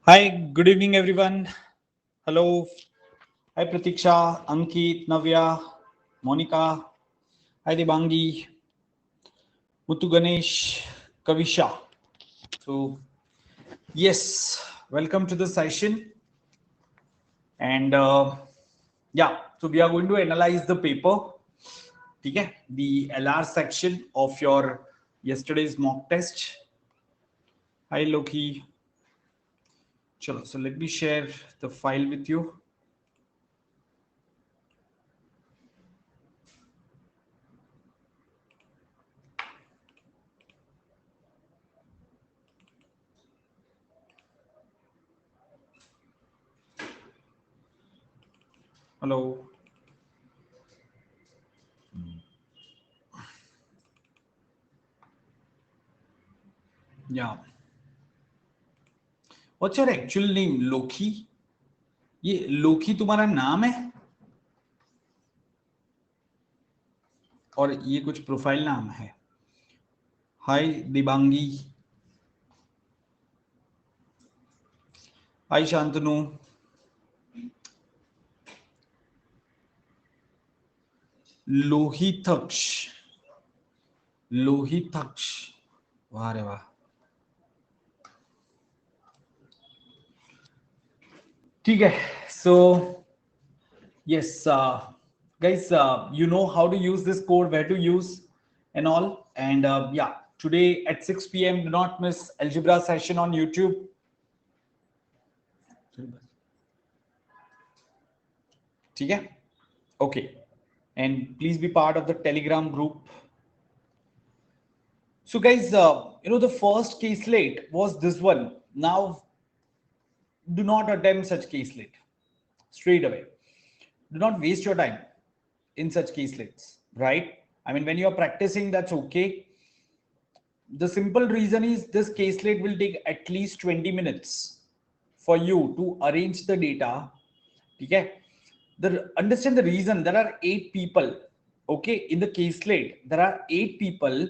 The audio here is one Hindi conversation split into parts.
Hi, good evening, everyone. Hello. Hi, Pratiksha, Ankit, Navya, Monica. Hi, Debangi, Muthu Ganesh, Kavisha. So, yes, welcome to the session. And yeah, so we are going to analyze the paper. Okay, the LR section of your yesterday's mock test. Hi, Loki. Chalo, so let me share the file with you. Hello. Yeah. What's your actual name? Loki? ये लोकी तुम्हारा नाम है और ये कुछ प्रोफाइल नाम है. हाय दिबांगी. हाय शांतनु. लोहितक्ष. लोहितक्ष. वाह रे वाह. ठीक है. So yes, guys, you know how to use this code, where to use and all. And yeah, today at 6 p.m. do not miss algebra session on YouTube. ठीक है. Okay. And please be part of the Telegram group. So guys, the first caselet was this one. Now, do not attempt such caselet straight away. Do not waste your time in such caselets, right? I mean, when you are practicing, that's okay. The simple reason is this caselet will take at least 20 minutes for you to arrange the data. Okay? Understand the reason. There are 8 people. Okay, in the caselet, there are 8 people.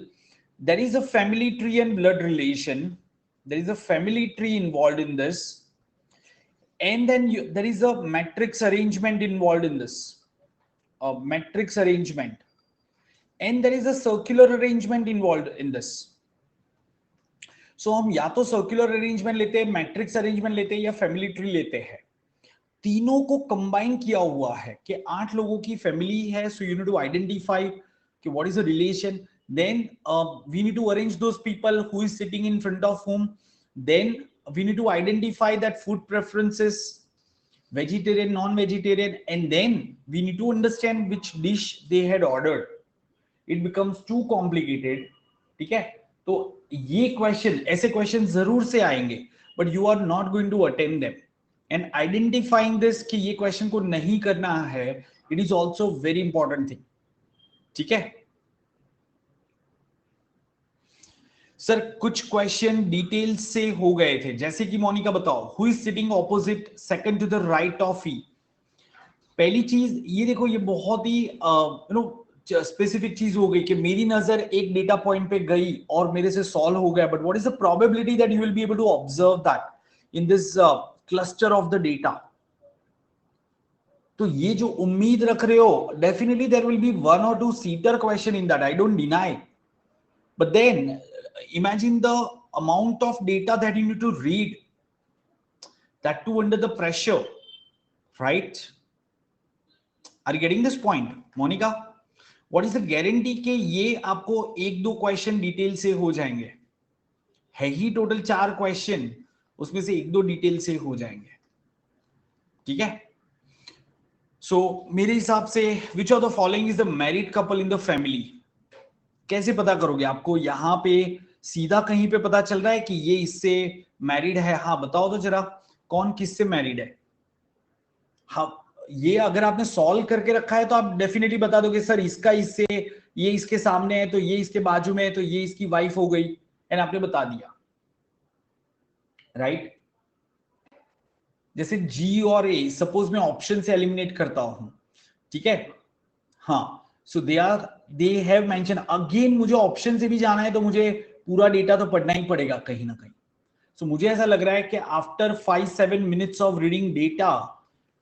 There is a family tree and blood relation. There is a family tree involved in this. And then there is a matrix arrangement involved in this. A matrix arrangement. And there is a circular arrangement involved in this. So हम या तो सर्कुलर अरेंजमेंट लेते हैं, मैट्रिक्स अरेंजमेंट लेते हैं या फैमिली ट्री लेते हैं. तीनों को कंबाइन किया हुआ है कि 8 लोगों की फैमिली है. So you need to identify कि what is the relation. Then we need to arrange those people who is sitting in front of whom. Then we need to identify that food preferences, vegetarian, non-vegetarian, and then we need to understand which dish they had ordered. It becomes too complicated. ठीक है. तो ये क्वेश्चन, ऐसे क्वेश्चन जरूर से आएंगे, but you are not going to attempt them. And identifying this कि ये क्वेश्चन को नहीं करना है, it is also very important thing. ठीक है. सर कुछ क्वेश्चन डिटेल से हो गए थे, जैसे कि मोनिका बताओ, who is sitting opposite second to the right of E. पहली चीज ये देखो, ये बहुत ही स्पेसिफिक चीज हो गई कि मेरी नजर एक डेटा पॉइंट पे गई और मेरे से सॉल्व हो गया, but what is the probability that you will be able to observe that in this cluster of the data. तो ये जो उम्मीद रख रहे हो, definitely there will be one or two seater question in that, I don't deny. But then imagine the amount of data that you need to read, that too under the pressure, right? Are you getting this point, Monica? What is the guarantee कि ये आपको एक दो क्वेश्चन डिटेल से हो जाएंगे? है ही टोटल 4 क्वेश्चन, उसमें से एक दो डिटेल से हो जाएंगे. ठीक है. सो मेरे हिसाब से which of the following is the married couple in the family? कैसे पता करोगे? आपको यहां पे सीधा कहीं पे पता चल रहा है कि ये इससे मैरिड है? हाँ बताओ तो जरा, कौन किससे मैरिड है? हाँ, ये अगर आपने सॉल्व करके रखा है तो आप डेफिनेटली बता दोगे सर इसका इससे, ये इसके सामने है तो ये इसके बाजू में है तो ये इसकी वाइफ हो गई, एंड आपने बता दिया, राइट? जैसे जी और ए, सपोज मैं ऑप्शन से एलिमिनेट करता हूं. ठीक है. हाँ. सो दे हैव मेंशन. अगेन मुझे ऑप्शन से भी जाना है तो मुझे पूरा डेटा तो पढ़ना ही पड़ेगा कहीं ना कहीं. सो मुझे ऐसा लग रहा है कि after 5-7 minutes of reading data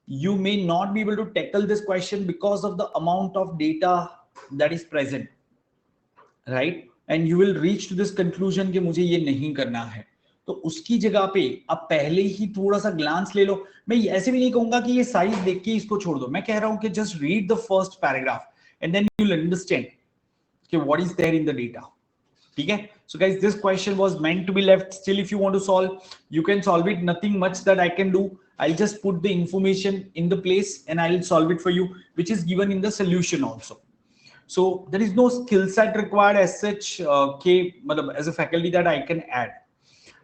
you may not be able to tackle this question because of the amount of data that is present, right? And you will reach to this conclusion कि मुझे ये नहीं करना है। तो उसकी जगह पे आप पहले ही थोड़ा सा ग्लांस ले लो। मैं ऐसे भी नहीं कहूंगा कि ये साइज देख के इसको छोड़ दो, मैं कह रहा हूं कि just read the first paragraph and then you will understand कि what is there in the data. ठीक है, so guys this question was meant to be left. Still if you want to solve, you can solve it. Nothing much that I can do. I'll just put the information in the place and I'll solve it for you, which is given in the solution also. So there is no skill set required as such के मतलब as a faculty that I can add.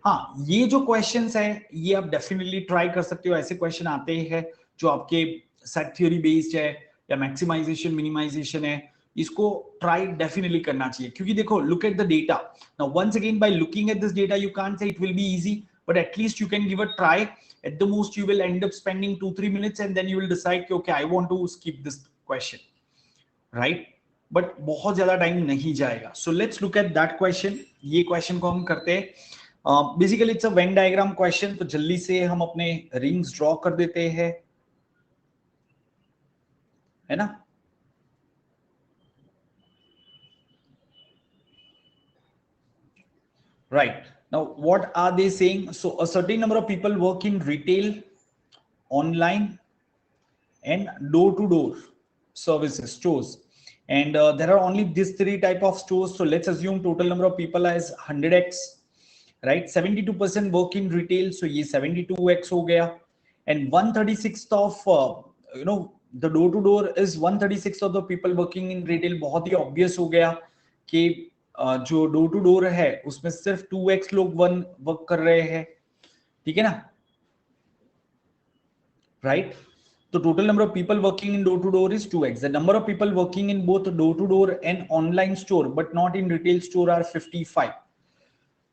हाँ, ये जो questions है ये आप definitely try कर सकते हो। ऐसे question आते हैं जो आपके set theory based है या maximization minimization है, इसको ट्राई डेफिनेटली करना चाहिए। क्योंकि देखो, look at the data now once again, by looking at this data you can't say it will be easy, but at least you can give a try. At the most you will end up spending 2-3 minutes and then you will decide कि okay I want to skip this question, right? But बहुत ज्यादा टाइम नहीं जाएगा। So let's look at that question. ये क्वेश्चन को हम करते हैं basically it's a Venn diagram question. तो जल्दी से हम अपने रिंग्स ड्रॉ कर देते हैं, है ना? Right. Now, what are they saying? So, a certain number of people work in retail, online, and door-to-door services, stores. And there are only these 3 type of stores. So, let's assume total number of people as 100x, right? 72% work in retail. So, ye 72x ho gaya. And 1/36 of, the door-to-door is 1/36 of the people working in retail. बहुत ही obvious हो गया कि जो डोर टू डोर है उसमें सिर्फ 2x लोग वर्क कर रहे हैं, ठीक है ना? राइट? तो total number of people working in door to door is 2x. The number of people working in both door to door and online store but not in retail store are 55.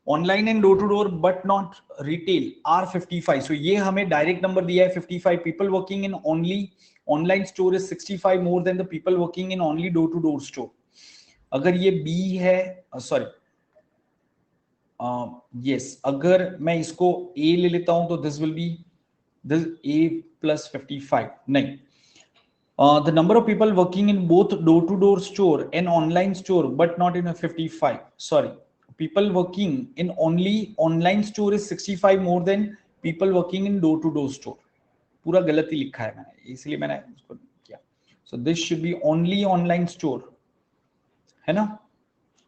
Online and door to door but not retail are 55. So ये हमें डायरेक्ट नंबर दिया है 55. People working in only online store is 65 more than the people working in only door to door store. अगर ये B है, सॉरी यस, अगर मैं इसको A ले लेता हूं तो this will B this A plus 55. नहीं, the number of people working in both door to door store and online store but not in a 55. Sorry, people working in only online store is 65 more than people working in door to door store. पूरा गलत ही लिखा है मैंने, इसलिए मैंने उसको किया. So this should be only online store, है ना?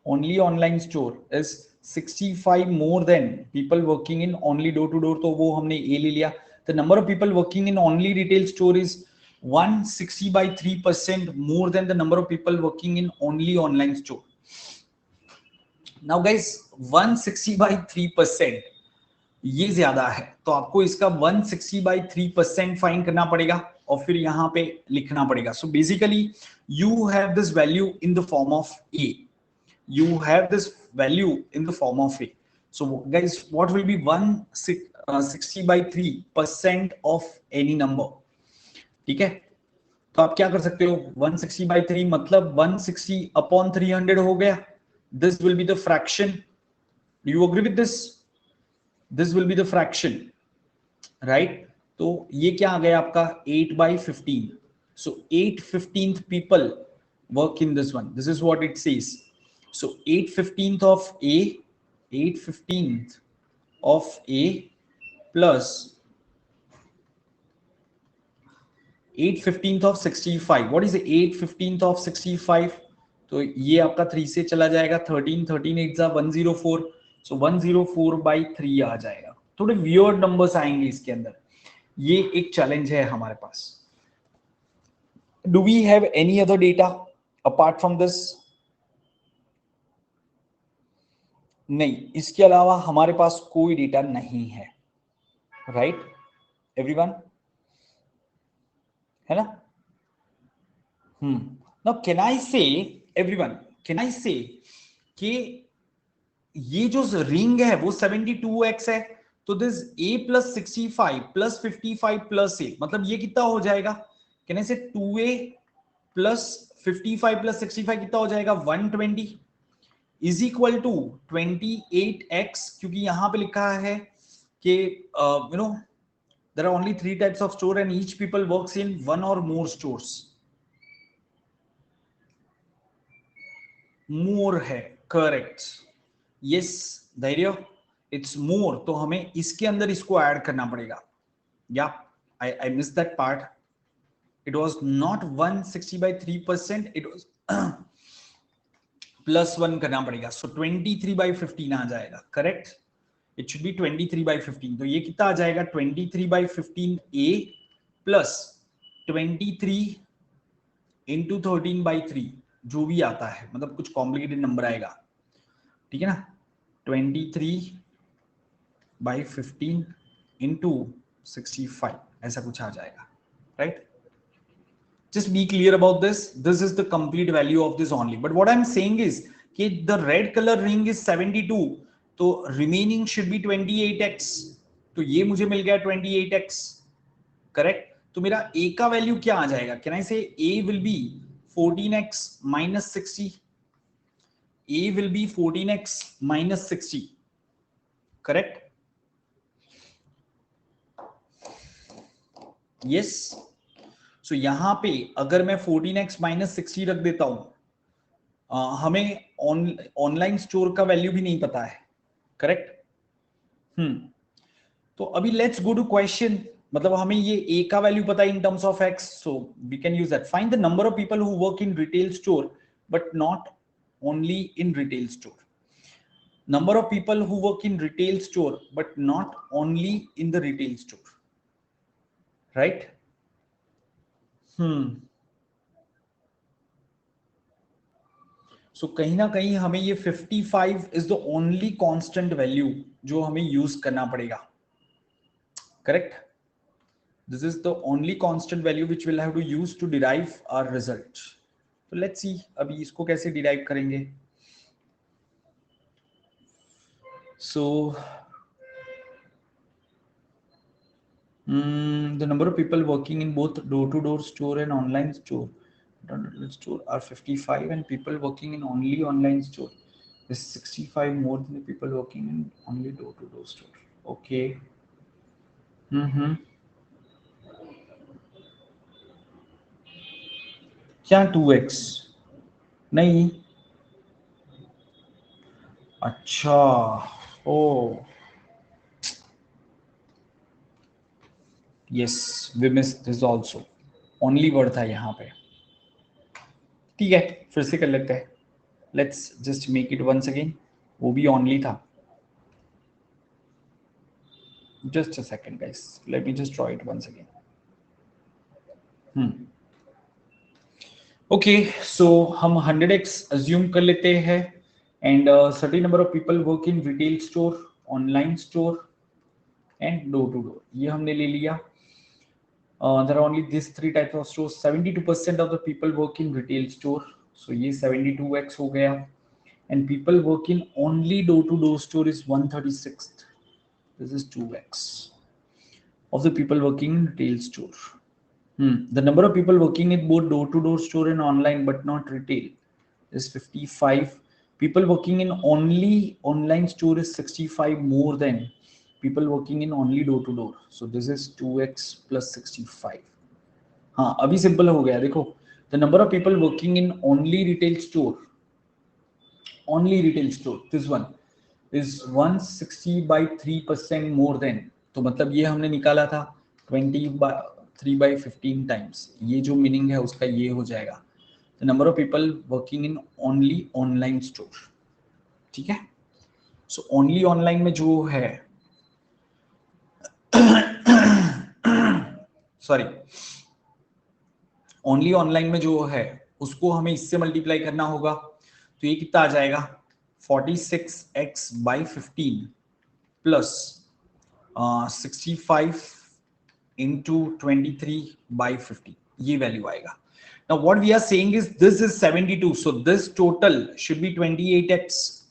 Only online store is 65 more than people working in only door to door. तो वो हमने A ले लिया. The number of people working in only retail store is 160/3% more than the number of people working in only online store. Now guys, 160/3% ये ज्यादा है, तो आपको इसका 160/3% फाइंड करना पड़ेगा और फिर यहाँ पे लिखना पड़ेगा. So basically you have this value in the form of A. You have this value in the form of A. So guys, what will be 160/3% of any number? ठीक है, तो आप क्या कर सकते हो? 160/3 मतलब 160/300 हो गया. This will be the fraction. Do you agree with this? This will be the fraction, right? तो ये क्या आ गया आपका 8/15. So 8/15 people work in this one. This is what it says. So 8/15 of A, 8/15 of A plus 8/15 of 65. What is the 8/15 of 65? तो ये आपका 3 से चला जाएगा. 13 8 104. So 104/3 आ जाएगा. थोड़े वियर्ड नंबर्स आएंगे इसके अंदर. ये एक चैलेंज है हमारे पास. Do we have any other data apart from this? नहीं, इसके अलावा हमारे पास कोई डेटा नहीं है, राइट एवरीवन, है ना? नाउ कैन आई से एवरीवन, कैन आई से कि ये जो रिंग है वो 72x है, तो this A plus 65 plus 55 plus A, मतलब ये कितना हो जाएगा? कैन आई से 2A plus 55 plus 65 कितना हो जाएगा? 120 इज इक्वल टू 28x, क्योंकि यहां पे लिखा है कि there are only 3 types of store and each people works in one or more stores. more है, correct. yes धैर्य, it's more, तो हमें इसके अंदर इसको ऐड करना पड़ेगा. Yeah, I missed that part. It was not 160 by 3%, it was plus 1 करना पड़ेगा. सो 23 by 15 आ जाएगा, correct. It should be 23 by 15. तो ये कितना आ जाएगा? 23 by 15 A plus 23 into 13 by 3, जो भी आता है, मतलब कुछ कॉम्प्लिकेटेड नंबर आएगा, ठीक है ना. 23 by 15 इंटू 65, ऐसा कुछ आ जाएगा, right. Just be clear about this. This is the complete value of this only. But what I'm saying is that the red color ring is 72. So remaining should be 28x. तो ये मुझे मिल गया 28x. Correct? तो मेरा a का वैल्यू क्या आ जाएगा? Can I say a will be 14x minus 60? a will be 14x minus 60. Correct? Yes. So यहां पे अगर मैं 14x minus 60 रख देता हूं, हमें ऑनलाइन स्टोर का वैल्यू भी नहीं पता है, करेक्ट. तो अभी लेट्स गो टू क्वेश्चन. मतलब हमें ये a का वैल्यू पता है in terms of x, so we can use that. Find the number of people who work in retail store but not only in retail store. Number of people who work in retail store but not only in the retail store, right. So कहीं ना कहीं हमें ये 55 is the only constant value जो हमें यूज करना पड़ेगा, correct. This is the only constant value which will have to use to derive our result. तो लेट्स सी अभी इसको कैसे डिराइव करेंगे. सो the number of people working in both door-to-door store and online store are 55, and people working in only online store is 65 more than the people working in only door-to-door store. Okay. क्या 2x? नहीं. अच्छा. ओ yes, we missed this also. only word था यहाँ पे. ठीक है, फिर से कर लेते हैं. Let's just make it once again. वो भी only था. Just a second, guys. Let me just draw it once again. Okay, so हम 100x assume कर लेते हैं, and certain number of people work in retail store, online store, and door to door. ये हमने ले लिया. There are only these 3 types of stores. 72% of the people work in retail store, so ये 72x हो गया. And people work in only door to door store is 136th. This is 2x of the people working in retail store. The number of people working in both door-to-door store and online but not retail is 55. People working in only online store is 65 more than people working in only door-to-door. So this is 2x plus 65. हाँ, अभी सिंपल हो गया. देखो, the number of people working in only retail store, this one is 160 by 3% more than. तो मतलब ये हमने निकाला था 23 by 15 times. ये जो मीनिंग है उसका ये हो जाएगा the number of people working in only online store. ठीक है. So only online में जो है सॉरी, only online में जो है उसको हमें इससे मल्टीप्लाई करना होगा. तो ये कितना आ जाएगा? 46x by 15 plus 65 into 23 by 50. ये वैल्यू आएगा. Now what we are saying is this is 72, so this total should be 28x,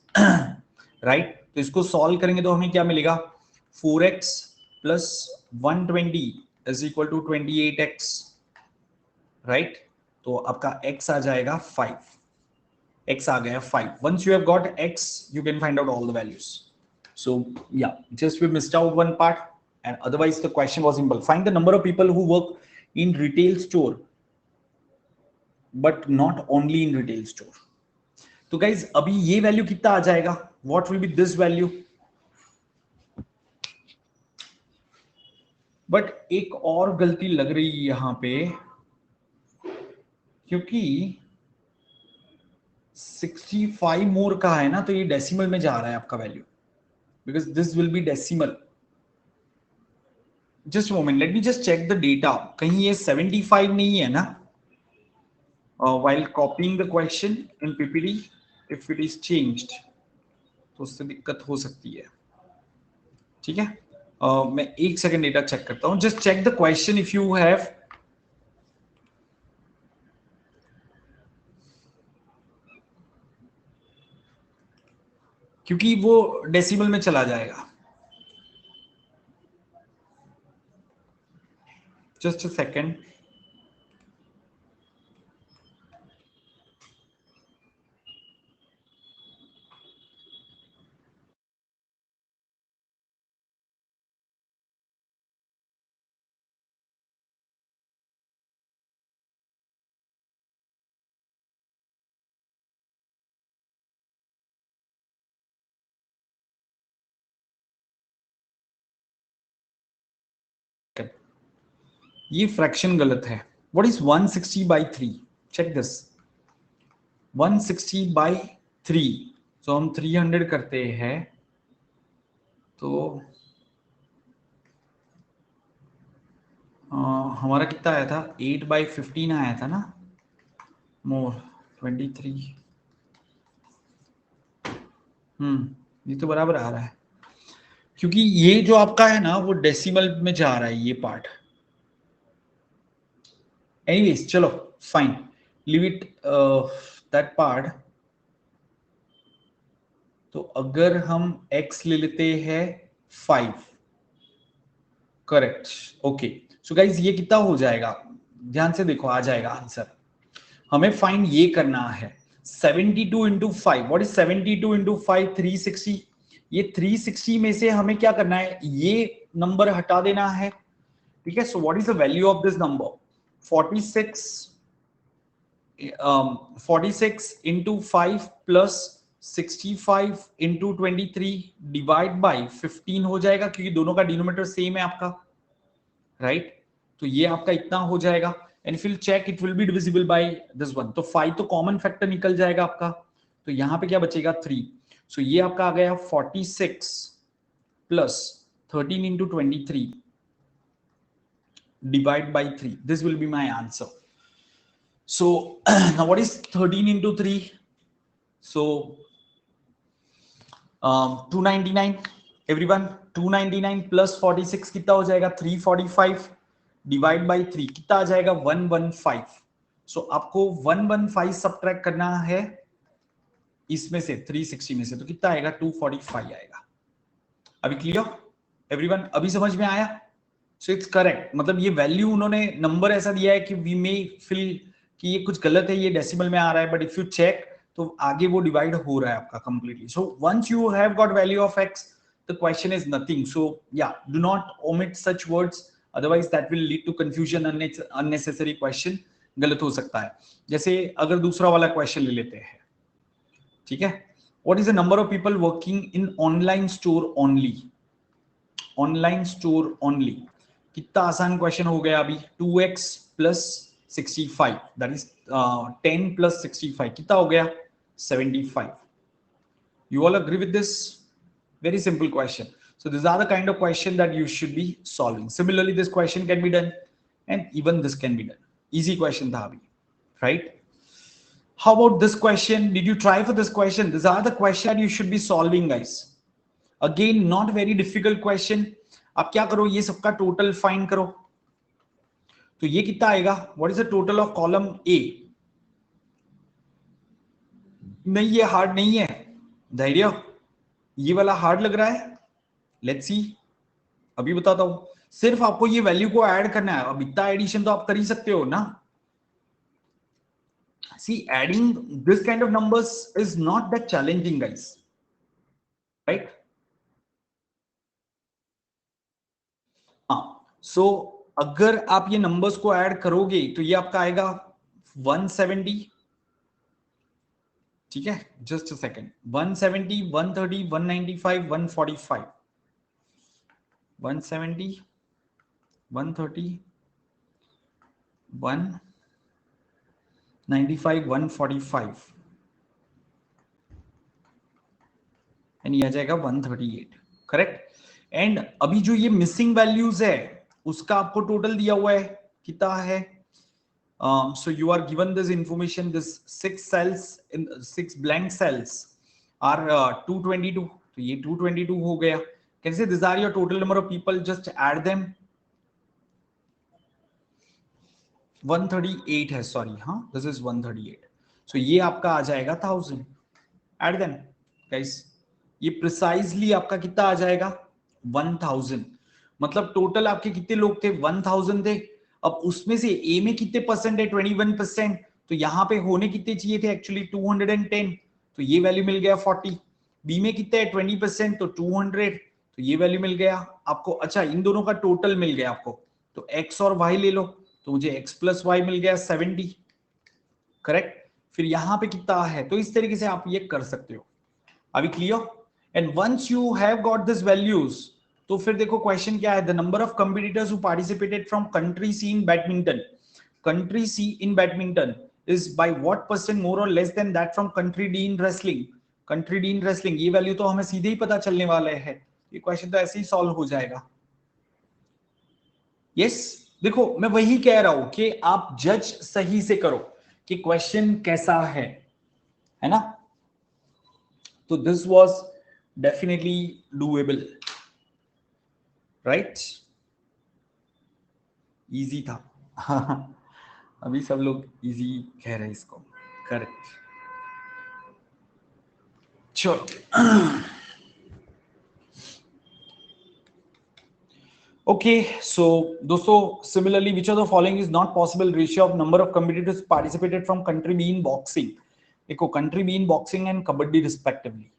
right? तो इसको सॉल्व करेंगे तो हमें क्या मिलेगा? 4x plus 120 is equal to 28x, right? तो आपका x आ जाएगा 5. x आ गया 5. Once you have got x, you can find out all the values. So yeah, just we missed out one part, and otherwise the question was simple. Find the number of people who work in retail store but not only in retail store. तो guys अभी ये वैल्यू कितना आ जाएगा? What will be this value? But एक और गलती लग रही है यहां पे, क्योंकि 65 मोर का है ना, तो ये डेसिमल में जा रहा है आपका value, because this will be decimal. Just moment, let me just check the data. कहीं ये 75 नहीं है ना? while copying the question in PPT, if it is changed, तो उससे दिक्कत हो सकती है. ठीक है, मैं एक सेकंड डेटा चेक करता हूं. Just check the question if you have. क्योंकि वो डेसिमल में चला जाएगा. Just a second. ये फ्रैक्शन गलत है. What is 160 by 3? Check this. 160 by 3, तो हम 300 करते हैं, तो हमारा कितना आया था? 8 बाई 15 आया था ना? मोर 23. ये तो बराबर आ रहा है, क्योंकि ये जो आपका है ना वो डेसिमल में जा रहा है ये पार्ट. एनीवेज चलो fine, leave it that part. तो अगर हम x ले लेते हैं 5, करेक्ट. ओके, सो गाइज ये कितना हो जाएगा? ध्यान से देखो, आ जाएगा आंसर. हमें फाइंड ये करना है 72 इंटू 5. What is 72 into 5? 360. ये 360 में से हमें क्या करना है? ये नंबर हटा देना है. ठीक है, so what is the value of this number? 46 into 5 plus 65 into 23 divide by 15 हो जाएगा, क्योंकि दोनों का डिनोमिनेटर सेम है आपका, राइट? तो ये आपका इतना हो जाएगा. एंड फिर check, it will be divisible by this one. तो 5 तो कॉमन फैक्टर निकल जाएगा आपका, तो यहां पे क्या बचेगा? 3. सो ये आपका आ गया 46 plus 13 into 23 divide by 3. This will be my answer. So now what is 13 into 3? So 299. Everyone, 299 plus 46 कितना हो जाएगा? 345 डिवाइड बाई 3 कितना आ जाएगा? 115. सो आपको 115 सब्ट्रैक्ट करना है इसमें से, 360 में से, तो कितना आएगा? 245 आएगा. अभी क्लियर एवरीवन? अभी समझ में आया? So it's correct. मतलब ये वैल्यू उन्होंने नंबर ऐसा दिया है कि वी मे फील कि ये कुछ गलत है, ये डेसिमल में आ रहा है, बट इफ यू चेक तो आगे वो डिवाइड हो रहा है आपका completely. So once you have got value of x, the question is nothing. So yeah, do not omit such words, otherwise that will lead to confusion. Unnecessary question गलत हो सकता है. जैसे अगर दूसरा वाला क्वेश्चन ले लेते हैं, ठीक है. What is the number of people working in online store only? Online store only. कितना आसान क्वेश्चन हो गया अभी. 2x plus 65, that is 10 plus 65 कितना हो गया? 75. You all agree with this? Very simple question. So these are the kind of question that you should be solving. Similarly, this question can be done, and even this can be done. Easy question tha abhi, right? How about this question? Did you try for this question? These are the questions that you should be solving, guys. Again, not very difficult question. आप क्या करो, ये सबका टोटल फाइंड करो. तो ये कितना आएगा? What is the total of column A? नहीं, ये हार्ड नहीं है. धैर्य, ये वाला हार्ड लग रहा है. लेट्स सी, अभी बताता हूं. सिर्फ आपको ये वैल्यू को ऐड करना है. अब इतना एडिशन तो आप कर ही सकते हो ना. See, adding this kind of numbers is not that challenging, guys, right? So अगर आप ये नंबर्स को ऐड करोगे तो ये आपका आएगा 170, ठीक है, जस्ट अ सेकेंड, 170, 130, 195, 145, 170, 130, 195, 145 एंड ये आ जाएगा 138, करेक्ट। एंड अभी जो ये मिसिंग वैल्यूज है उसका आपको टोटल दिया हुआ है, कितना है? So you are given this information, this 6 cells in 6 blank cells are 222, तो ये 222 हो गया। Can say these are your total number of people, just add them। 138 है, सॉरी, हाँ this is 138, so ये आपका आ जाएगा 1000, add them guys, ये प्रिसाइजली आपका कितना आ जाएगा 1000। मतलब टोटल आपके कितने लोग थे? 1000 थे। अब उसमें से ए में कितने परसेंट है? 21%, तो यहां पे होने कितने चाहिए थे एक्चुअली? 210, तो ये वैल्यू मिल गया 40। बी में कितने है? 20%, तो 200, तो ये वैल्यू मिल गया आपको। अच्छा, इन दोनों का टोटल मिल गया आपको, तो एक्स और वाई ले लो, तो मुझे एक्स प्लस वाई मिल गया 70, करेक्ट। फिर यहां पे कितना है? तो इस तरीके से आप ये कर सकते हो। अभी clear? And once you have got this values, तो फिर देखो क्वेश्चन क्या है, the number of competitors who participated from country C in badminton, country C in badminton is by what percent more or less than that from country D in wrestling. Country D in wrestling, ये वैल्यू तो हमें सीधे ही पता चलने वाला है, ये क्वेश्चन तो ऐसे ही सॉल्व हो जाएगा। यस देखो मैं वही कह रहा हूं कि आप जज सही से करो कि क्वेश्चन कैसा है ना। तो this was definitely doable, right, easy था। अभी सब लोग इजी कह रहे हैं इसको, करेक्ट। चलो ओके, सो दोस्तों similarly which of the following is not possible ratio of number of competitors participated from country B in boxing. देखो country B in boxing and kabaddi respectively,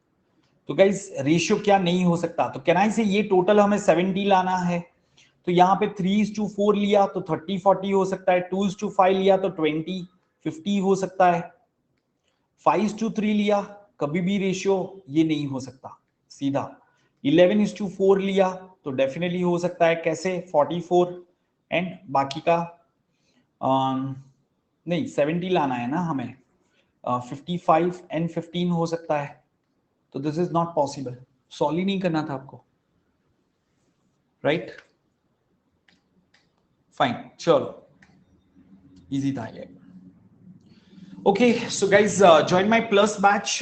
तो गाइस रेशियो क्या नहीं हो सकता? तो कैन आई से ये टोटल हमें 70 लाना है, तो यहाँ पे 3:4 लिया तो 30-40 हो सकता है, 2:5 लिया तो 20-50 हो सकता है, 5:3 लिया कभी भी रेशियो ये नहीं हो सकता सीधा, 11:4 लिया तो डेफिनेटली हो सकता है, कैसे 44 एंड बाकी का नहीं 70 लाना है ना हमें, 55 एंड 15 हो सकता है, तो this is not possible, solve ही नहीं करना था आपको, राइट। फाइन, चलो इजी था ये। Okay, so guys, join my plus batch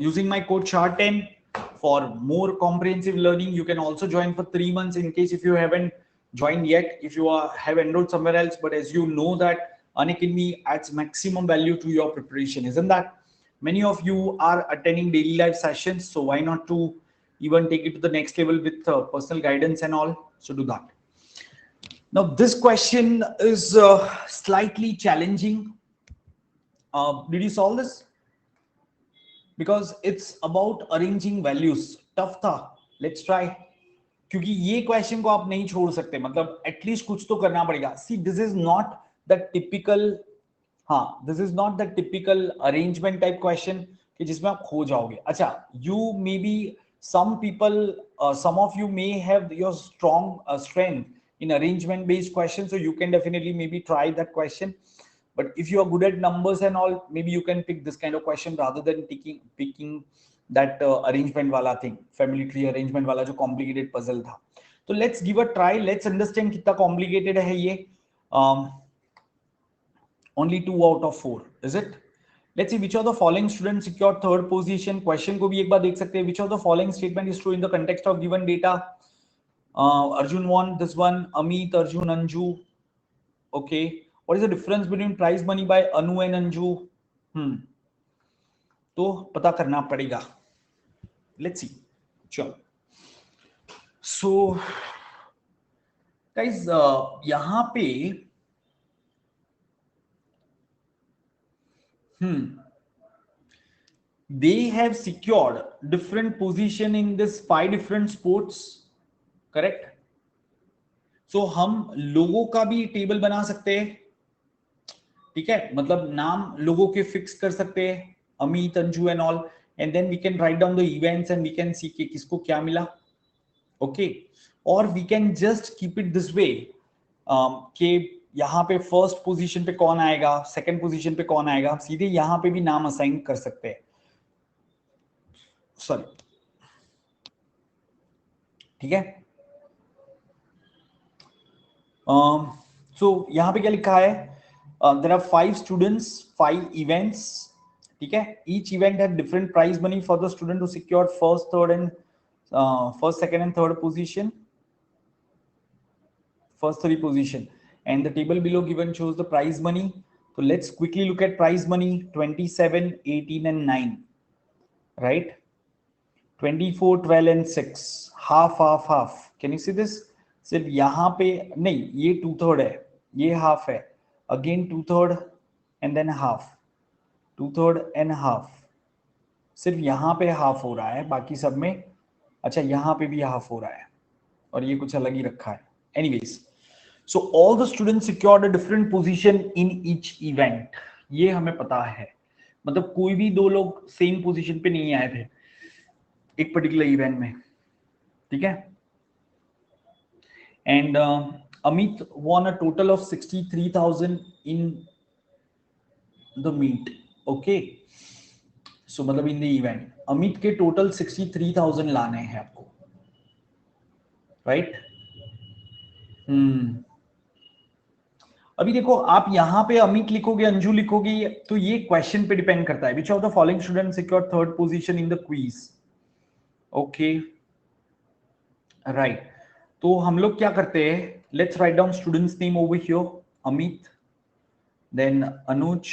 using my code SHAR10 for more comprehensive learning. You can also join for 3 months in case if you haven't joined yet, if you have enrolled somewhere else. But as you know that Unacademy adds maximum value to your preparation, isn't that? Many of you are attending daily life sessions, so why not to even take it to the next level with personal guidance and all? So do that. Now, this question is slightly challenging. Did you solve this? Because it's about arranging values. Tough था, let's try. क्योंकि ये क्वेश्चन को आप नहीं छोड़ सकते, मतलब एटलीस्ट कुछ तो करना पड़ेगा। See this is not the typical, हाँ this is not the typical arrangement type question कि जिसमें आप खो जाओगे। अच्छा, you may be some people, some of you may have your strong strength in arrangement based questions, so you can definitely maybe try that question. But if you are good at numbers and all, maybe you can pick this kind of question rather than picking that arrangement wala thing, family tree arrangement wala jo complicated puzzle tha. So let's give a try, let's understand kitna complicated hai ye. Only 2 out of 4, is it? Let's see, which of the following students secured third position? Question को भी एक बार देख सकते हैं. Which of the following statement is true in the context of given data? Arjun won this one. Amit, Arjun, Anju. Okay. What is the difference between prize money by Anu and Anju? तो पता करना पड़ेगा. Let's see. चलो. So, guys, यहाँ पे they have secured different position in this 5 different sports, correct? सो हम लोगों का भी टेबल बना सकते हैं, ठीक है, मतलब नाम लोगों के फिक्स कर सकते हैं, Amit, Anju and all, and then we can write down the events and we can see कि किसको क्या मिला, ओके। और we can just keep it this way कि यहाँ पे फर्स्ट पोजीशन पे कौन आएगा, सेकंड पोजीशन पे कौन आएगा, सीधे यहाँ पे भी नाम असाइन कर सकते हैं, सॉरी, ठीक है। सो यहाँ पे क्या लिखा है, देयर आर 5 स्टूडेंट्स, 5 इवेंट्स, ठीक है, each event have different prize money for the student who secured first, third and first, second and third position, first 3 position, and the table below given shows the prize money. So let's quickly look at prize money. 27, 18 and 9, right? 24, 12 and 6, half half half. Can you see this? सिर्फ यहाँ पे नहीं, ये 2/3 है, ये हाफ है, again 2/3 and than half, 2/3 and half, सिर्फ यहाँ पे हाफ हो रहा है, बाकी सब में, अच्छा यहाँ पे भी हाफ हो रहा है, और ये कुछ अलग ही रखा है, anyways. So all the students secured a different position in each event. ये हमें पता है, मतलब कोई भी दो लोग सेम पोजीशन पे नहीं आए थे एक पर्टिकुलर इवेंट में, ठीक है। And Amit won a total of 63,000 in the meet, okay. So मतलब in the event अमित के टोटल 63,000 लाने हैं आपको, राइट? अभी देखो, आप यहां पे अमित लिखोगे, अंजू लिखोगे, तो ये क्वेश्चन पे डिपेंड करता है, which of the following student secured third position in the quiz, okay, right. तो हम लोग क्या करते हैं, let's write down students name over here, Amit, then Anuj,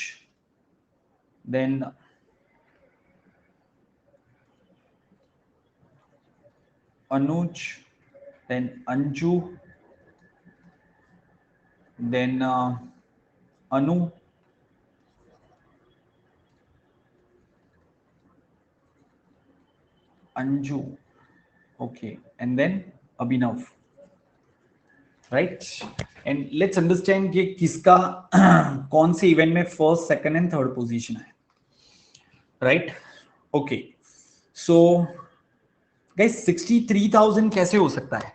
then Anuj, then Anju, then Anu, Anju, okay, and then Abhinav, right? And let's understand कि किसका कौन से इवेंट में first, second and third position है, राइट? ओके, सो गाइस 63,000 कैसे हो सकता है?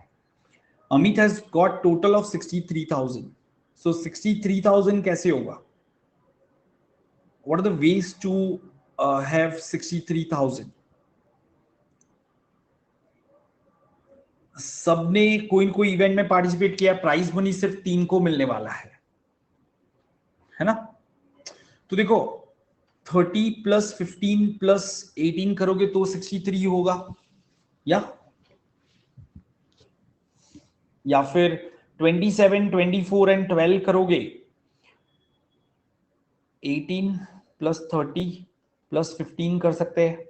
Amit has got total of 63,000, so 63,000 कैसे होगा? What are the ways to have 63,000? सबने कोई न कोई इवेंट में पार्टिसिपेट किया, प्राइज मनी सिर्फ 3 को मिलने वाला है ना? तो देखो 30 प्लस 15 प्लस 18 करोगे तो 63 होगा, या फिर 27, 24 एंड 12 करोगे, 18 प्लस 30 प्लस 15 कर सकते हैं,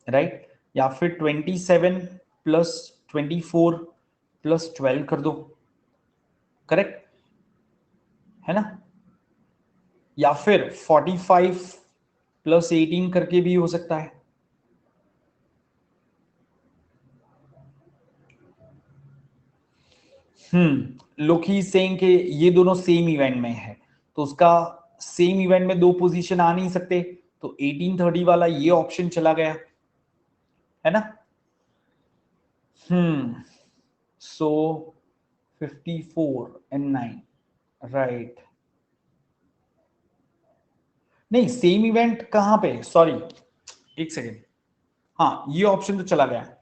राइट? या फिर 27 प्लस 24 प्लस 12 कर दो, करेक्ट है ना? या फिर 45 प्लस 18 करके भी हो सकता है। लोकी सेइंग के ये दोनों सेम इवेंट में है, तो उसका सेम इवेंट में दो पोजीशन आ नहीं सकते, तो 1830 वाला ये ऑप्शन चला गया, है ना? सो 54 एंड 9, राइट? नहीं, सेम इवेंट कहां पे, सॉरी एक सेकेंड, हाँ ये ऑप्शन तो चला गया,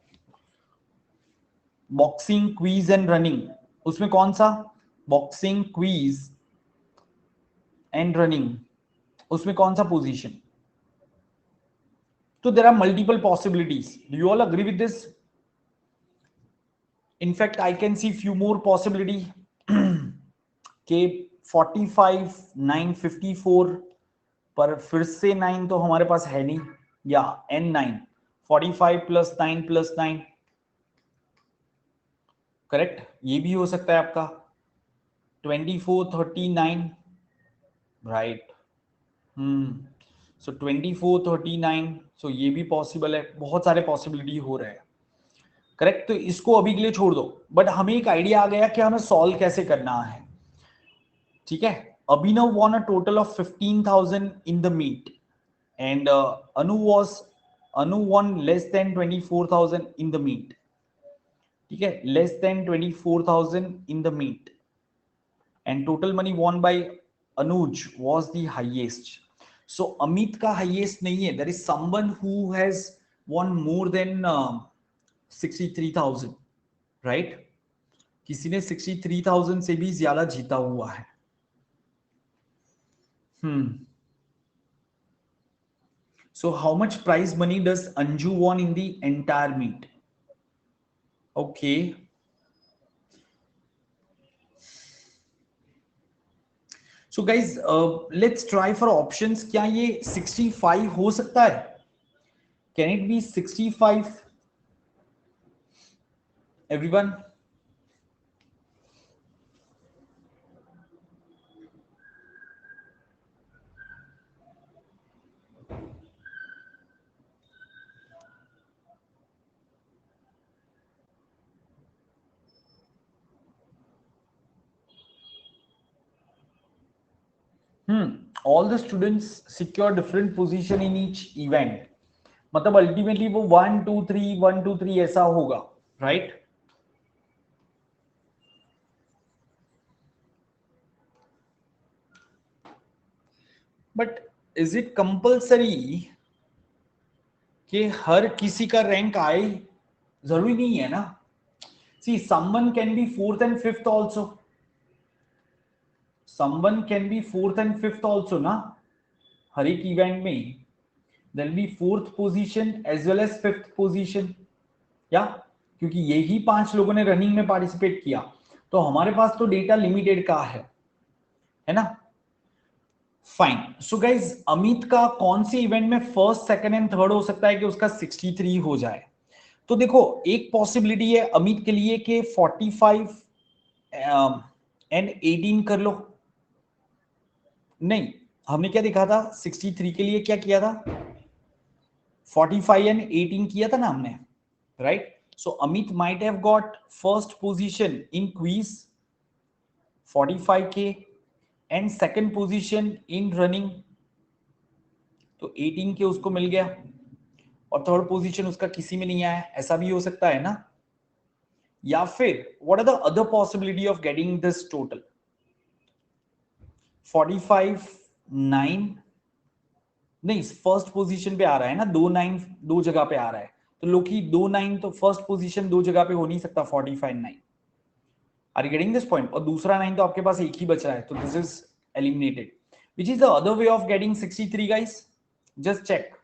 बॉक्सिंग, क्वीज एंड रनिंग, उसमें कौन सा? बॉक्सिंग, क्वीज एंड रनिंग, उसमें कौन सा पोजीशन? तो there are multiple possibilities, do you all agree with this? In fact, I can see few more possibility के 45, 9, 54, पर फिर से 9 तो हमारे पास है नहीं, या N9, 45 प्लस 9 प्लस 9, करेक्ट, ये भी हो सकता है आपका 24, 39, राइट? सो 24, 39, सो ये भी पॉसिबल है, बहुत सारे पॉसिबिलिटी हो रहे हैं, करेक्ट। तो इसको अभी के लिए छोड़ दो, बट हमें एक आइडिया आ गया कि हमें सॉल्व कैसे करना है। ठीक है, Abhinav won a total of 15,000 in the meet and Anu won less than 24,000 in the meet. ठीक है, less than 24,000 in the meet and total money won by Anuj was the highest. So Amit का हाईएस्ट नहीं है, there is someone who has won more than 63,000, right. किसी ने 63,000 से भी ज्यादा जीता हुआ है। So how much prize money does Anju won in the entire meet? Okay. So guys, let's try for options. क्या ये 65 हो सकता है? Can it be 65? Everyone? All the students secure different position in each event. मतलब अल्टीमेटली वो 1 2 3 1 2 3 ऐसा होगा, right? But is it compulsory कि हर किसी का रैंक आए? जरूरी नहीं है ना। See someone can be fourth and fifth also, someone can be fourth and fifth also ना। हर एक इवेंट में there will be fourth position as well as fifth position, या क्योंकि यही 5 लोगों ने रनिंग में पार्टिसिपेट किया, तो हमारे पास तो डेटा लिमिटेड का है ना। फाइन। सो गाइज, अमित का कौन से इवेंट में फर्स्ट सेकंड एंड थर्ड हो सकता है कि उसका 63 हो जाए? तो देखो, एक पॉसिबिलिटी है अमित के लिए कि 45 एंड 18 कर लो। नहीं, हमने क्या देखा था 63 के लिए? क्या किया था? 45 एंड 18 किया था ना हमने, right? So Amit might have got first position in quiz 45 के and second position in running, तो 18 के उसको मिल गया, और थर्ड पोजीशन उसका किसी में नहीं आया। ऐसा भी हो सकता है ना। या फिर what are the other possibility of getting this total? 45 9 नहीं, फर्स्ट पोजीशन पे आ रहा है ना, 2 9 दो जगह पे आ रहा है, तो लोकी 2 9 तो फर्स्ट पोजीशन दो जगह पे हो नहीं सकता। 45 9, are you getting this point? और दूसरा 9 तो आपके पास एक ही बच रहा है, तो this is eliminated. Which is the other way of getting 63 guys? Just check.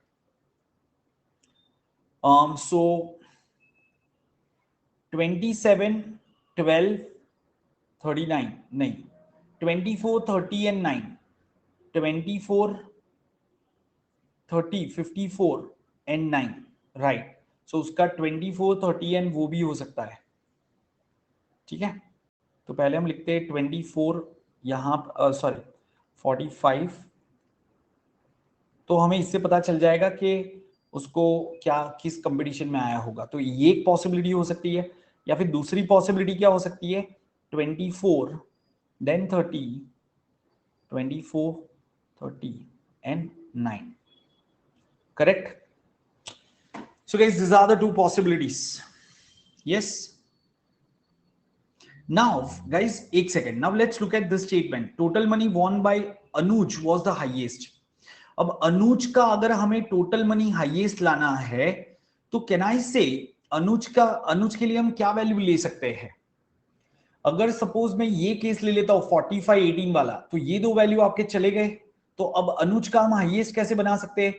So 27 12 39 नहीं, 24 30 एंड 9, 24 30 54 एंड 9, राइट। सो उसका 24 30 एंड वो भी हो सकता है। ठीक है, तो पहले हम लिखते हैं 24 यहाँ, सॉरी 45, तो हमें इससे पता चल जाएगा कि उसको क्या किस कंपटीशन में आया होगा। तो ये एक पॉसिबिलिटी हो सकती है, या फिर दूसरी पॉसिबिलिटी क्या हो सकती है? 24 then 30, 24 30 and 9, correct? So guys, these are the two possibilities. Yes. Now guys, एक second. Now let's look at this statement. Total money won by Anuj was the highest. अब अनुज का अगर हमें टोटल मनी हाईएस्ट लाना है, तो कैन आई से अनुज के लिए हम क्या वैल्यू ले सकते हैं? अगर सपोज मैं ये केस ले लेता हूं 45 18 वाला, तो ये दो वैल्यू आपके चले गए, तो अब अनुज का हम हाईएस्ट कैसे बना सकते हैं?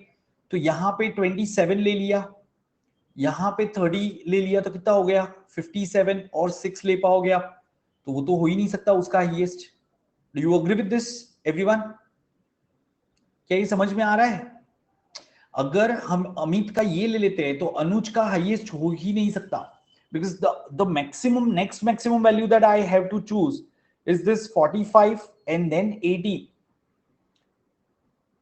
तो यहां पे 27 ले लिया, यहां पे 30 ले लिया, तो कितना हो गया? 57, और 6 ले पाओगे आप, तो वो तो हो ही नहीं सकता उसका highest. Do you agree with this everyone? क्या ये समझ में आ रहा है? अगर हम अमित का ये ले लेते हैं, तो अनुज का हाईएस्ट हो ही नहीं सकता, because the maximum next maximum value that I have to choose is this 45 and then 80,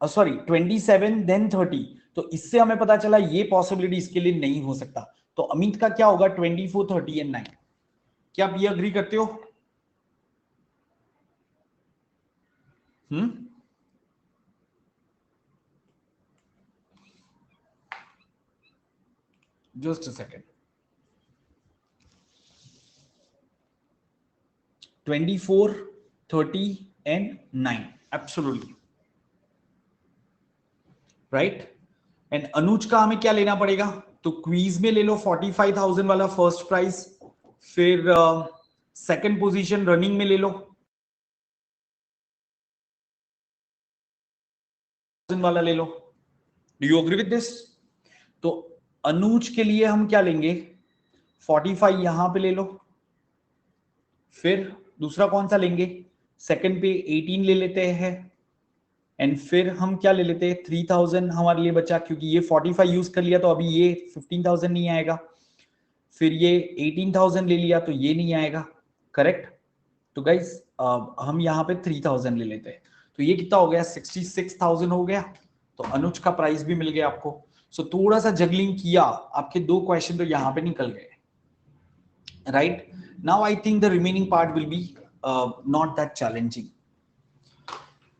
sorry 27 then 30। तो इससे हमें पता चला ये पॉसिबिलिटी इसके लिए नहीं हो सकता। तो तो अमित का क्या होगा 24, 30 एंड 9। क्या आप ये अग्री करते हो? Just a second. 24, 30 and 9 absolutely right. And Anuj का हमें क्या लेना पड़ेगा? तो क्वीज में ले लो 45,000 वाला फर्स्ट प्राइज, फिर सेकंड पोजीशन रनिंग में ले लो वाला ले लो। Do you agree with this? तो अनुज के लिए हम क्या लेंगे? 45 यहां पे ले लो, फिर दूसरा कौन सा लेंगे? सेकंड पे 18 ले लेते हैं, एंड फिर हम क्या ले लेते हैं? 3000 हमारे लिए बचा, क्योंकि ये 45 यूज कर लिया तो अभी ये 15,000 नहीं आएगा, फिर ये 18,000 ले लिया तो ये नहीं आएगा, करेक्ट। तो गाइस हम यहाँ पे 3000 ले लेते हैं, तो ये कितना हो गया? 66,000 हो गया। तो अनुज का प्राइस भी मिल गया आपको। सो थोड़ा सा जगलिंग किया, आपके 2 क्वेश्चन तो यहाँ पे निकल गए, right. Now I think the remaining part will be not that challenging.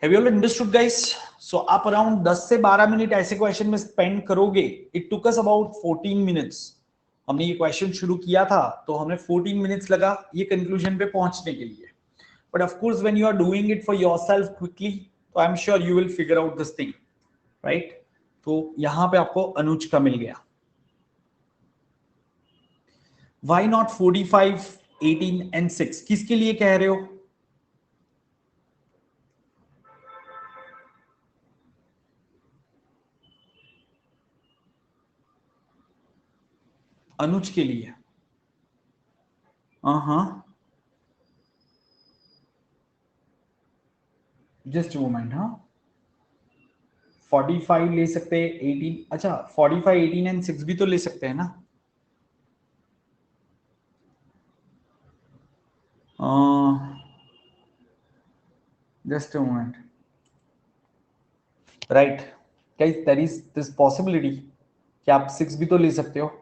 Have you all understood, guys? So आप अराउंड 10 से 12 मिनट ऐसे क्वेश्चन में स्पेंड करोगे। It took us about 14 minutes. हमने ये क्वेश्चन शुरू किया था तो हमें 14 मिनट्स लगा ये कंक्लूजन पे पहुंचने के लिए। But of course when you are doing it for yourself quickly, तो I am sure you will figure out this thing, right. तो यहां पे आपको अनुज का मिल गया। Why not 45, 18 and 6? किसके लिए कह रहे हो? अनुज के लिए। हाँ, जस्ट मोमेंट। हाँ, 45 ले सकते हैं, 18, अच्छा 45, 18 एंड 6 भी तो ले सकते हैं ना। Just a moment, right guys, there is this possibility कि आप 6 भी तो ले सकते हो।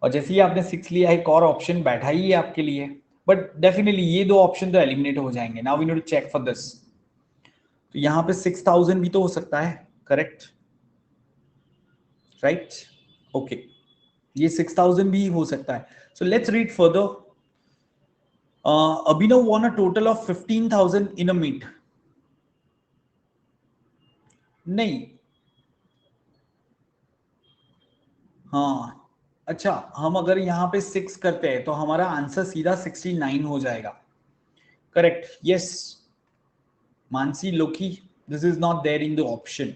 और जैसे ही आपने 6 लिया, एक और ऑप्शन बैठा ही है आपके लिए, बट डेफिनेटली ये 2 ऑप्शन तो एलिमिनेट हो जाएंगे। Now we need to check for this. तो यहाँ पे 6000 भी तो हो सकता है, करेक्ट, राइट, ओके, ये 6000 भी हो सकता है। So let's read further. Abhinav won a total of 15,000 in a meet. नहीं, हाँ, अच्छा, हम अगर यहाँ पे 6 करते हैं तो हमारा आंसर सीधा 69 हो जाएगा, करेक्ट। यस मानसी लोकी, this is not there in the option.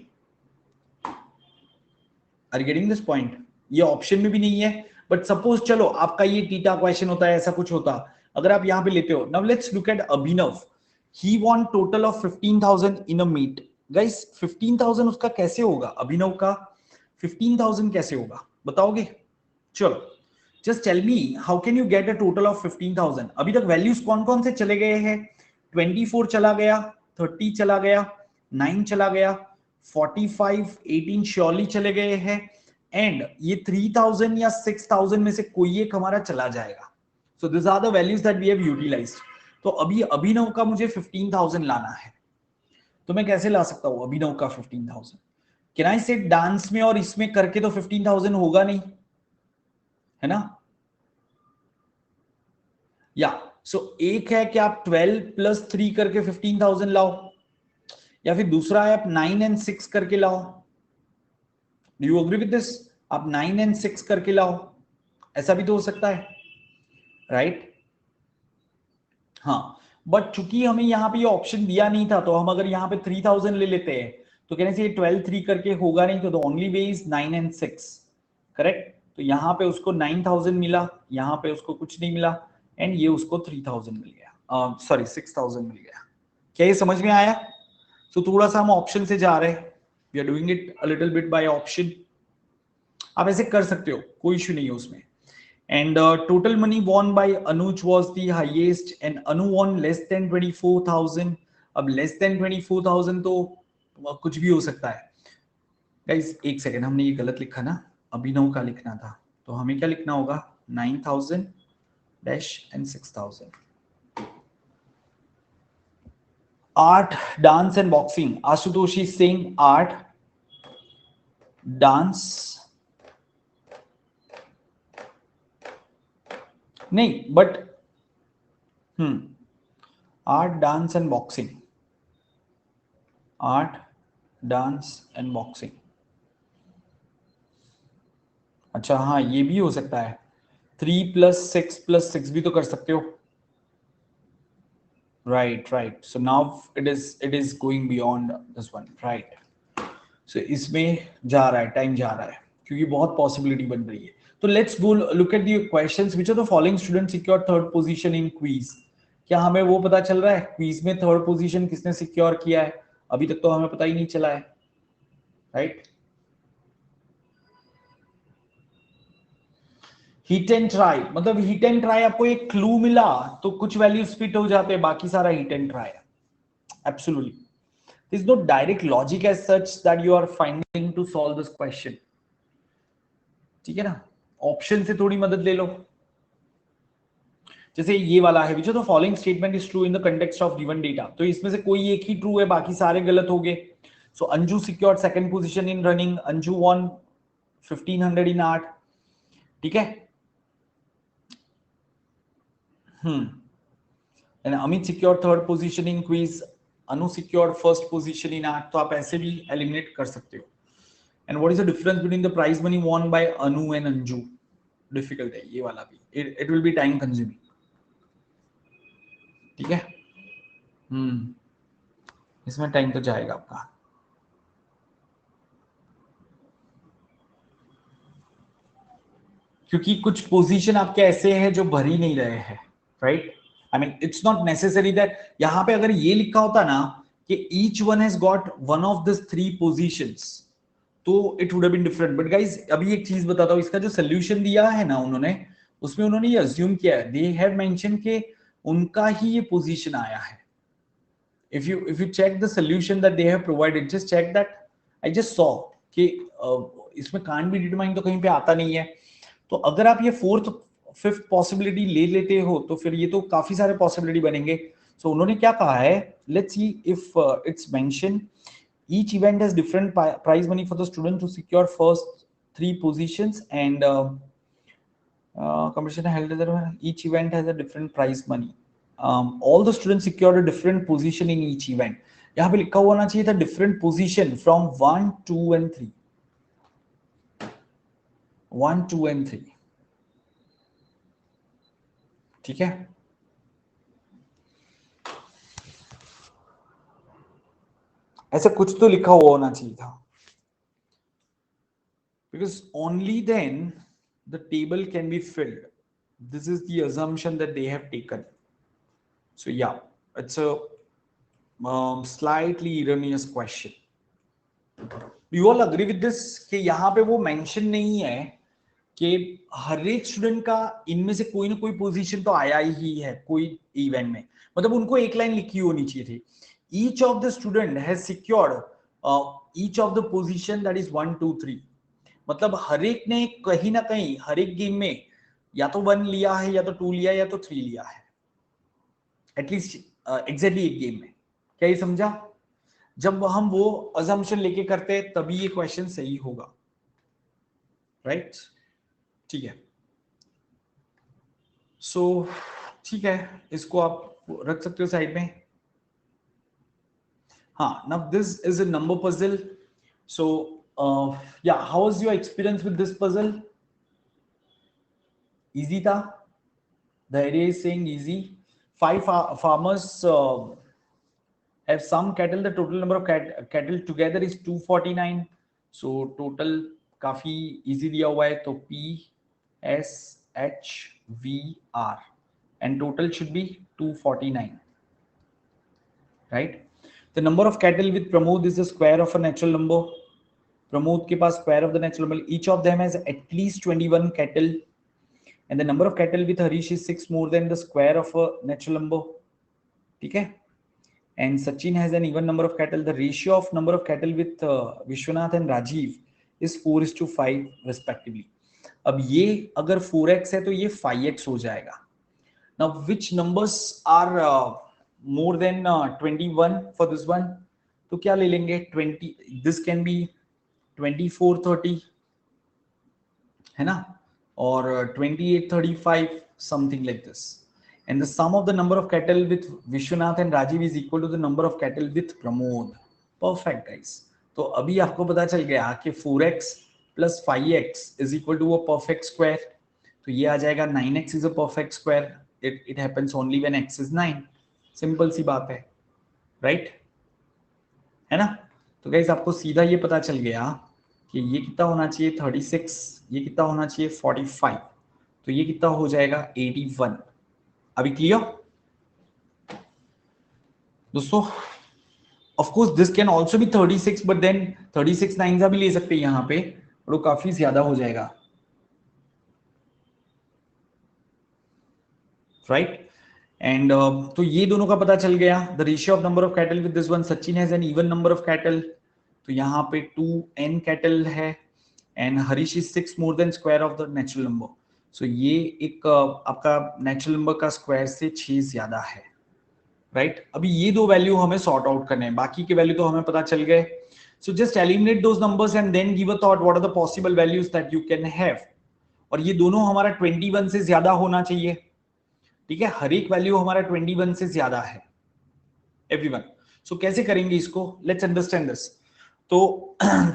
Are you getting this point? ये ऑप्शन में भी नहीं है। बट सपोज चलो आपका ये टीटा क्वेश्चन होता है, ऐसा कुछ होता, अगर आप यहाँ पे लेते हो। Now let's look at Abhinav. He won total of 15,000 in a meet. Guys 15,000 उसका कैसे होगा? अभिनव का 15,000 कैसे होगा, बताओगे? चलो, just tell me how can you get a total of 15,000। अभी तक वैल्यूज कौन कौन से चले गए हैं? 24 चला गया, 30 चला गया, 9 चला गया, 45, 18 श्योरली चले गए हैं, एंड ये 3000 या 6000 में से कोई एक हमारा चला जाएगा। So this are the values that we have utilized. तो अभी अभिनव का मुझे 15,000 लाना है, तो मैं कैसे ला सकता हूं अभिनव का 15,000? कैन आई से डांस में और इसमें करके तो 15,000 होगा नहीं, है ना? या सो एक है कि आप 12 + 3 करके 15,000 लाओ, या फिर दूसरा है आप 9 एंड 6 करके लाओ। Do you agree with this? आप 9 एंड 6 करके लाओ, ऐसा भी तो हो सकता है, राइट? हाँ, बट चूंकि हमें यहाँ पे ये ऑप्शन दिया नहीं था, तो हम अगर यहाँ पे 3000 ले लेते हैं तो कहने से ये 12, 3 करके होगा नहीं, तो only way is 9 and 6, correct. तो यहाँ पे उसको 9000 मिला, यहाँ पे उसको कुछ नहीं मिला, एंड ये उसको 3000 मिल गया, सॉरी 6000 मिल गया। क्या ये समझ में आया? तो थोड़ा सा हम ऑप्शन से जा रहे हैं, we are doing it a little bit by option. आप ऐसे कर सकते हो, कोई इश्यू नहीं है उसमें। And total money won by Anuj was the highest, and Anu won less than 24,000. अब less than 24,000 तो कुछ भी हो सकता है। गाइस एक सेकेंड, हमने ये गलत लिखा ना, अभिनव का लिखना था। तो हमें क्या लिखना होगा 9,000 dash and 6,000. Art, dance and boxing. Ashutosh is saying art, dance. नहीं, but art, dance and boxing. Art, dance and boxing. अच्छा हाँ, ये भी हो सकता है. 3 + 6 + 6 भी तो कर सकते हो. Right. So now it is going beyond this one. Right. So इसमें जा रहा है, टाइम जा रहा है, क्योंकि बहुत पॉसिबिलिटी बन रही है. तो let's go look at the questions. Which of the following student secure third position in quiz. क्या हमें वो पता चल रहा है क्विज में थर्ड पोजीशन किसने सिक्योर किया है? अभी तक तो हमें पता ही नहीं चला है. राइट. हिट एंड ट्राई, मतलब हिट एंड ट्राई आपको एक क्लू मिला तो कुछ वैल्यूज फिट हो जाते हैं, बाकी सारा हिट एंड ट्राई है. Absolutely. There is no direct logic as such that you are finding to solve this question. ठीक है ना, ऑप्शन से थोड़ी मदद ले लो. जैसे ये वाला है, which of the following statement is true in the context of given data. तो इसमें से कोई एक ही ट्रू है, बाकी सारे गलत हो गए. So Anju secured second position in running. Anju won 1500 in art. ठीक है. And Amit secured third position in quiz. Anu secured first position in art. तो आप ऐसे भी एलिमिनेट कर सकते हो. And what is the difference between the prize money won by Anu and Anju? Difficult है ये वाला भी. It will be time consuming. ठीक है. इसमें टाइम तो जाएगा आपका. क्योंकि कुछ पोजीशन आपके ऐसे हैं जो भर ही नहीं रहे हैं. Right. I mean it's not necessary that यहां पे अगर ये लिखा होता ना कि each one has got one of this 3 positions, तो it would have been different. But guys अभी एक चीज बताता हूं, इसका जो सोल्यूशन दिया है ना उन्होंने, उसमें उन्होंने ये अज्यूम किया है, दे हैव मेंशन के उनका ही ये पोजीशन आया है. if you check the solution that they have provided, just check that. I just saw कि इसमें can't be determined तो कहीं पे आता नहीं है. तो अगर आप ये 4th 5th पॉसिबिलिटी ले लेते हो तो फिर ये तो काफी सारे पॉसिबिलिटी बनेंगे. सो उन्होंने क्या कहा है, let's see if it's mention each event has different prize money for the student to secure first 3 positions and competition held each event has a different prize money. All the students secured a different position in each event. यहाँ पे लिखा हुआ होना चाहिए था different position from 1, 2 and 3. 1, 2 and 3. ठीक है. ऐसा कुछ तो लिखा हुआ होना चाहिए था. Because only then the table can be filled. This is the assumption that they have taken. So yeah, it's a slightly erroneous question. Do you all agree with this कि यहाँ पे वो मेंशन नहीं है कि हर एक स्टूडेंट का इनमें से कोई ना कोई पोजीशन तो आया ही है कोई इवेंट में. मतलब उनको एक लाइन लिखी होनी चाहिए थी, each of the student has secured each of the position that is 1, 2, 3. मतलब हर एक ने कहीं ना कहीं हर एक गेम में या तो 1 लिया है या तो 2 लिया है या तो 3 लिया है, एटलीस्ट एग्जैक्टली एक गेम में. क्या ये समझा? जब हम वो अजम्पशन लेके करते हैं तभी ये क्वेश्चन सही होगा. राइट. ठीक है. सो ठीक है, इसको आप रख सकते हो साइड में. हाँ, now this is a number puzzle. So yeah, how was your experience with this puzzle? Easy tha? The area is saying easy. 5 farmers have some cattle. The total number of cattle together is 249. So total काफी easy दिया हुआ है, तो PSHVR and total should be 249. Right? The number of cattle with Pramod is the square of a natural number. Pramod के पास square of the natural number. Each of them has at least 21 cattle. And the number of cattle with Harish is 6 more than the square of a natural number. ठीक है? And Sachin has an even number of cattle. The ratio of number of cattle with Vishwanath and Rajiv is 4:5 respectively. अब ये अगर 4x है तो ये 5x हो जाएगा. Now which numbers are more than 21 for this one? तो क्या ले लेंगे? 20. This can be 24 30 है ना, और 28 35, something like this. And the sum of the number of cattle with Vishwanath and Rajiv is equal to the number of cattle with Pramod. Perfect guys. तो अभी आपको पता चल गया कि 4x plus 5x is equal to a perfect square. तो ये आ जाएगा 9x is a perfect square. It happens only when x is 9. Simple सी बात है, राइट? है ना? तो गाइस आपको सीधा ये पता चल गया कि ये कितना होना चाहिए 36, ये कितना होना चाहिए 45, तो ये कितना हो जाएगा 81. अभी क्लियर दोस्तों? Of course this can also be 36, but then 36 9 भी ले सकते हैं यहाँ पे, और वो काफी ज्यादा हो जाएगा, राइट? एंड तो ये दोनों का पता चल गया. The ratio of number of cattle with this one, Sachin has an even number of cattle, तो यहाँ पे 2n कैटल है, and Harish is 6 more than square of the natural number. So ये एक आपका नेचुरल नंबर का स्क्वायर से 6 ज्यादा है, राइट? अभी ये दो वैल्यू हमें सॉर्ट आउट करने हैं, बाकी के वैल्यू तो हमें पता चल गए. So just eliminate those numbers and then give a thought what are the possible values that you can have. और ये दोनों हमारा 21 से ज्यादा होना चाहिए, ठीक है? हर एक वैल्यू हमारा 21 से ज्यादा है, एवरीवन. सो कैसे करेंगे इसको? Let's understand this. तो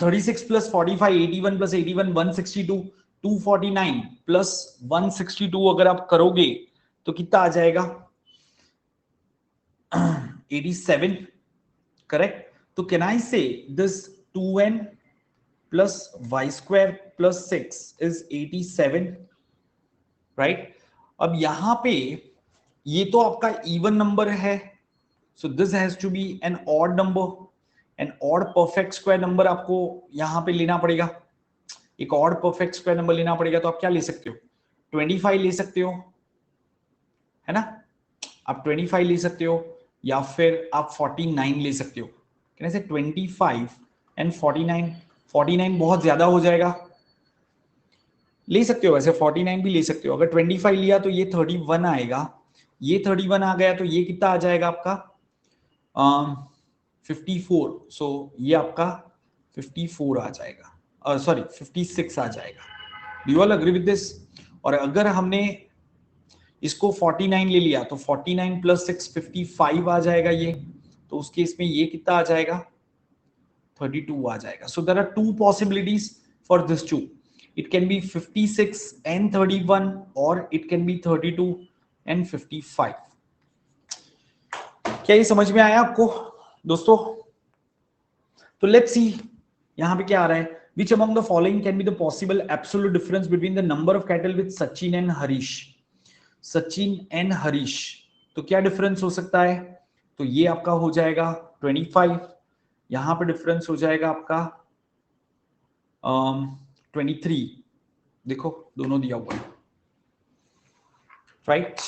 36 प्लस 45 81 प्लस 81 162, 249 प्लस 162 अगर आप करोगे तो कितना आ जाएगा? 87, करेक्ट? तो can I say this 2n plus y square plus 6 is 87, right? अब यहां पे ये तो आपका इवन नंबर है, so this has to be an odd number. An odd perfect square number आपको यहां पे लेना पड़ेगा, एक ऑड परफेक्ट स्क्वायर नंबर लेना पड़ेगा. तो आप क्या ले सकते हो? 25 ले सकते हो, है ना? आप 25 ले सकते हो, या फिर आप 49 ले सकते हो. कैन आई से 25 एंड 49? 49 बहुत ज्यादा हो जाएगा, ले सकते हो वैसे 49 भी ले सकते हो. अगर 25 लिया तो ये 31 आएगा, ये 31 आ गया तो ये कितना आ जाएगा आपका 54. सो ये आपका 54 आ जाएगा, सॉरी 56 आ जाएगा. Do you all agree with this? और अगर हमने इसको 49 ले लिया तो 49 प्लस 6 55 आ जाएगा ये, तो उस केस में ये कितना आ जाएगा 32 आ जाएगा. So there are two possibilities for this too. It can be 56 and 31, or it can be 32 and 55. क्या ये समझ में आया आपको दोस्तों? तो लेट्स सी यहां पे क्या आ रहा है. Which among the following can be the possible absolute difference between the number of cattle with Sachin and Harish? Sachin and Harish, तो क्या डिफरेंस हो सकता है? तो ये आपका हो जाएगा 25, यहां पे डिफरेंस हो जाएगा आपका 23. देखो दोनों दिया हुआ है, राइट?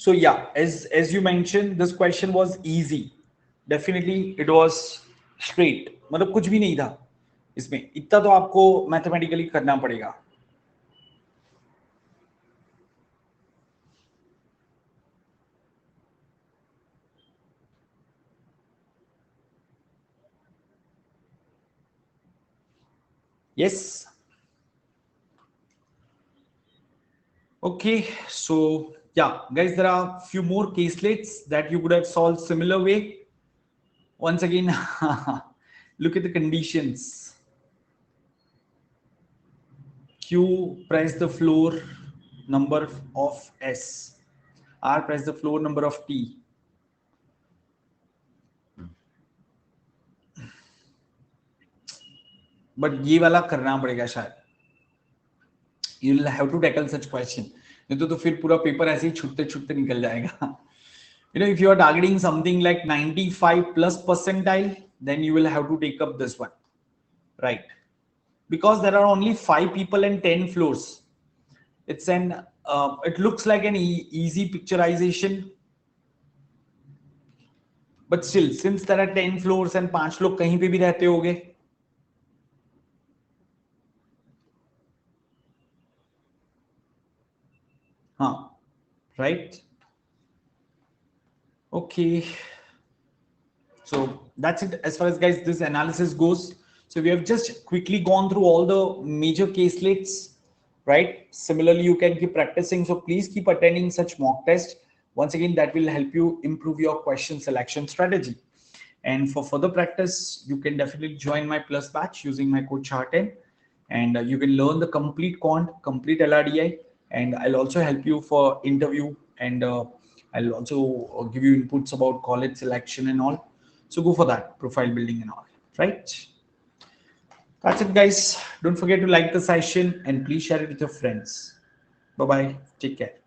सो या as you mentioned, this question was easy. Definitely it was straight. मतलब कुछ भी नहीं था इसमें, इतना तो आपको मैथमेटिकली करना पड़ेगा. Yes. Okay, so yeah guys, there are few more caselets that you could have solved similar way. Once again look at the conditions. Q press the floor number of S, R press the floor number of T. But ये वाला करना पड़ेगा शायद. You will have to tackle such question, नहीं तो फिर पूरा पेपर ऐसे ही छूटते छूटते निकल जाएगा. You know, if you are targeting something like 95 plus percentile, then you will have to take up this one, right? Because there are only 5 people and 10 floors. It's an it looks like an easy picturization, but still since there are 10 floors and 5 लोग कहीं पे भी रहते होंगे, Right. Okay. So that's it as far as guys this analysis goes. So we have just quickly gone through all the major caselettes, right? Similarly, you can keep practicing. So please keep attending such mock tests. Once again, that will help you improve your question selection strategy. And for further practice, you can definitely join my plus batch using my code CHAR10, and you can learn the complete quant, complete LRDI, and I'll also help you for interview, and I'll also give you inputs about college selection and all. So go for that, profile building and all, right? That's it, guys. Don't forget to like the session and please share it with your friends. Bye bye. Take care.